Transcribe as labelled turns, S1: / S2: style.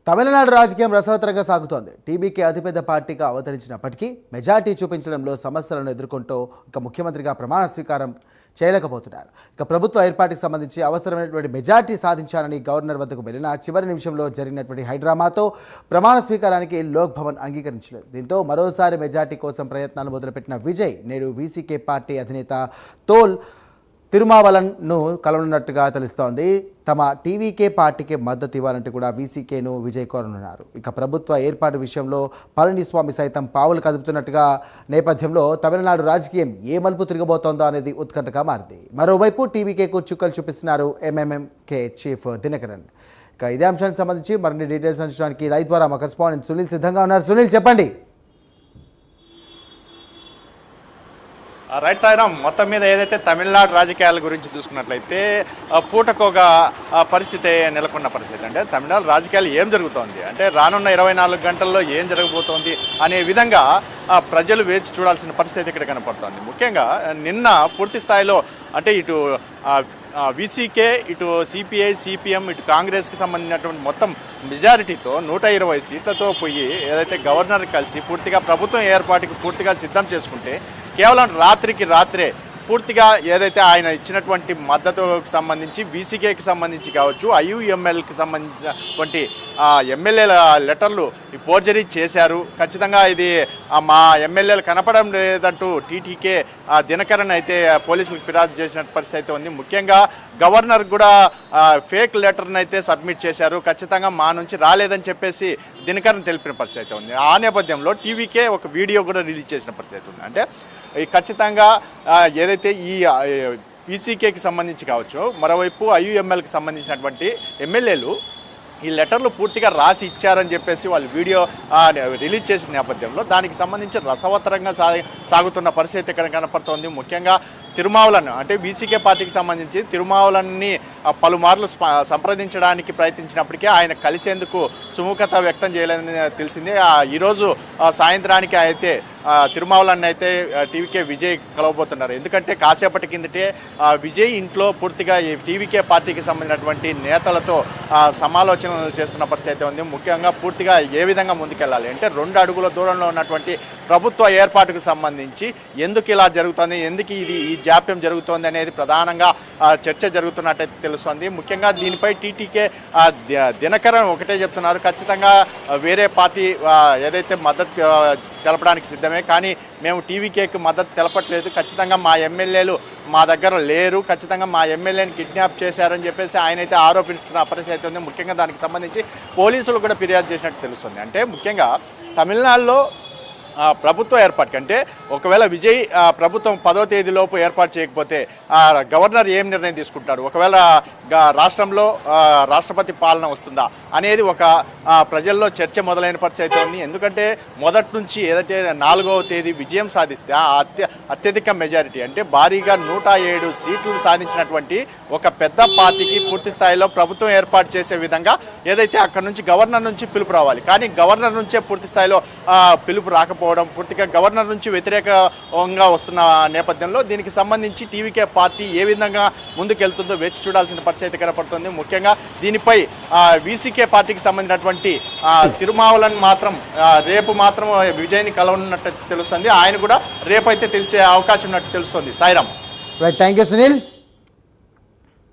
S1: తమిళనాడు రాజకీయం రసవత్తరంగా సాగుతోంది. టీబీకే అతిపెద్ద పార్టీగా అవతరించినప్పటికీ మెజార్టీ చూపించడంలో సమస్యలను ఎదుర్కొంటూ ఇక ముఖ్యమంత్రిగా ప్రమాణ స్వీకారం చేయలేకపోతున్నారు. ఇక ప్రభుత్వ ఏర్పాటుకు సంబంధించి అవసరమైనటువంటి మెజార్టీ సాధించాలని గవర్నర్ వద్దకు వెళ్లిన చివరి నిమిషంలో జరిగినటువంటి హైడ్రామాతో ప్రమాణ స్వీకారానికి లోక్ భవన్ అంగీకరించలేదు. దీంతో మరోసారి మెజార్టీ కోసం ప్రయత్నాలు మొదలుపెట్టిన విజయ్ నేడు వీసీకే పార్టీ అధినేత తోల్ తిరుమావలన్ను కలవనున్నట్టుగా తెలుస్తోంది. తమ టీవీకే పార్టీకి మద్దతు ఇవ్వాలంటే కూడా వీసీకేను విజయ్ కోరనున్నారు. ఇక ప్రభుత్వ ఏర్పాటు విషయంలో పళనిస్వామి సైతం పావులు కదుపుతున్నట్టుగా నేపథ్యంలో తమిళనాడు రాజకీయం ఏ మలుపు తిరగబోతోందో అనేది ఉత్కంఠగా మారింది. మరోవైపు టీవీకేకు చుక్కలు చూపిస్తున్నారు ఎంఎంఎంకే చీఫ్ దినకరన్. ఇక ఇదే అంశానికి సంబంధించి మరిన్ని డీటెయిల్స్ అందించడానికి లైవ్ ద్వారా మా కరెస్పాండెంట్ సునీల్ సిద్ధంగా ఉన్నారు. సునీల్, చెప్పండి.
S2: రైట్ సాయిరామ్, మొత్తం మీద ఏదైతే తమిళనాడు రాజకీయాల గురించి చూసుకున్నట్లయితే పూటకోగా పరిస్థితి నెలకొన్న పరిస్థితి. అంటే తమిళనాడు రాజకీయాలు ఏం జరుగుతోంది అంటే రానున్న 24 గంటల్లో ఏం జరగబోతోంది అనే విధంగా ప్రజలు వేచి చూడాల్సిన పరిస్థితి ఇక్కడ కనపడుతోంది. ముఖ్యంగా నిన్న పూర్తి స్థాయిలో అంటే ఇటు వీసీకే, ఇటు సిపిఐ, సిపిఎం, ఇటు కాంగ్రెస్కి సంబంధించినటువంటి మొత్తం మెజారిటీతో 120 సీట్లతో పోయి ఏదైతే గవర్నర్ కలిసి పూర్తిగా ప్రభుత్వం ఏర్పాటుకి పూర్తిగా సిద్ధం చేసుకుంటే కేవలం రాత్రికి రాత్రే పూర్తిగా ఏదైతే ఆయన ఇచ్చినటువంటి మద్దతుకు సంబంధించి వీసీకేకి సంబంధించి కావచ్చు, ఐయుఎంఎల్కి సంబంధించినటువంటి ఎమ్మెల్యేల లెటర్లు ఫోర్జరీ చేశారు. ఖచ్చితంగా ఇది మా ఎమ్మెల్యేలు కనపడడం లేదంటూ టీటీకే దినకరన్ అయితే పోలీసులకు ఫిర్యాదు చేసిన పరిస్థితి అయితే ఉంది. ముఖ్యంగా గవర్నర్ కూడా ఫేక్ లెటర్ని అయితే సబ్మిట్ చేశారు. ఖచ్చితంగా మా నుంచి రాలేదని చెప్పేసి దినకరన్ తెలిపిన పరిస్థితి అయితే ఉంది. ఆ నేపథ్యంలో టీవీకే ఒక వీడియో కూడా రిలీజ్ చేసిన పరిస్థితి ఉంది. అంటే ఖచ్చితంగా ఏదైతే ఈ పీసీకేకి సంబంధించి కావచ్చు, మరోవైపు ఐయుఎంఎల్కి సంబంధించినటువంటి ఎమ్మెల్యేలు ఈ లెటర్లు పూర్తిగా రాసి ఇచ్చారని చెప్పేసి వాళ్ళు వీడియో రిలీజ్ చేసిన నేపథ్యంలో దానికి సంబంధించి రసవత్తరంగా సాగుతున్న పరిస్థితి ఇక్కడ కనపడుతోంది. ముఖ్యంగా తిరుమావలన్ అంటే బీసీకే పార్టీకి సంబంధించి తిరుమావలన్ని పలుమార్లు సంప్రదించడానికి ప్రయత్నించినప్పటికీ ఆయన కలిసేందుకు సుముఖత వ్యక్తం చేయలేదని తెలిసింది. ఈరోజు సాయంత్రానికి అయితే తిరుమావలన్ అయితే టీవీకే విజయ్ కలవబోతున్నారు. ఎందుకంటే కాసేపటి కిందటే విజయ్ ఇంట్లో పూర్తిగా ఈ టీవీకే పార్టీకి సంబంధించినటువంటి నేతలతో సమాలోచనలు చేస్తున్న పరిస్థితి అయితే ఉంది. ముఖ్యంగా పూర్తిగా ఏ విధంగా ముందుకెళ్ళాలి అంటే 2 అడుగుల దూరంలో ఉన్నటువంటి ప్రభుత్వ ఏర్పాటుకు సంబంధించి ఎందుకు ఇలా జరుగుతుంది, ఎందుకు ఈ జాప్యం జరుగుతోంది అనేది ప్రధానంగా చర్చ జరుగుతున్నట్టయితే తెలుస్తోంది. ముఖ్యంగా దీనిపై టీటీకే దినకరన్ ఒకటే చెప్తున్నారు, ఖచ్చితంగా వేరే పార్టీ ఏదైతే మద్దతు తెలపడానికి సిద్ధమే, కానీ మేము టీవీకేకి మద్దతు తెలపట్లేదు, ఖచ్చితంగా మా ఎమ్మెల్యేలు మా దగ్గర లేరు, ఖచ్చితంగా మా ఎమ్మెల్యేని కిడ్నాప్ చేశారని చెప్పేసి ఆయన అయితే ఆరోపిస్తున్న పరిస్థితి ఉంది. ముఖ్యంగా దానికి సంబంధించి పోలీసులు కూడా ఫిర్యాదు చేసినట్టు తెలుస్తుంది. అంటే ముఖ్యంగా తమిళనాడులో ప్రభుత్వ ఏర్పాటు కంటే ఒకవేళ విజయ్ ప్రభుత్వం 10వ తేదీలోపు ఏర్పాటు చేయకపోతే గవర్నర్ ఏం నిర్ణయం తీసుకుంటాడు, ఒకవేళ రాష్ట్రంలో రాష్ట్రపతి పాలన వస్తుందా అనేది ఒక ప్రజల్లో చర్చ మొదలైన పరిస్థితి ఉంది. ఎందుకంటే మొదటి నుంచి ఏదైతే 4వ తేదీ విజయం సాధిస్తే అత్యధిక మెజారిటీ అంటే భారీగా 107 సీట్లు సాధించినటువంటి ఒక పెద్ద పార్టీకి పూర్తి స్థాయిలో ప్రభుత్వం ఏర్పాటు చేసే విధంగా ఏదైతే అక్కడ నుంచి గవర్నర్ నుంచి పిలుపు రావాలి, కానీ గవర్నర్ నుంచే పూర్తి స్థాయిలో పిలుపు రాకపోవడం, పూర్తిగా గవర్నర్ నుంచి వ్యతిరేకంగా వస్తున్న నేపథ్యంలో దీనికి సంబంధించి టీవీకే పార్టీ ఏ విధంగా ముందుకెళ్తుందో వేచి చూడాల్సిన పరిస్థితి కనపడుతుంది. ముఖ్యంగా దీనిపై వీసీకే పార్టీకి సంబంధించినటువంటి తిరుమావలన్ మాత్రం రేపు మాత్రం విజయ్ని కలవనున్నట్టు తెలుస్తుంది. ఆయన కూడా రేపైతే తెలిసే అవకాశం ఉన్నట్టు తెలుస్తుంది. Sairam.
S1: Right, thank you Sunil.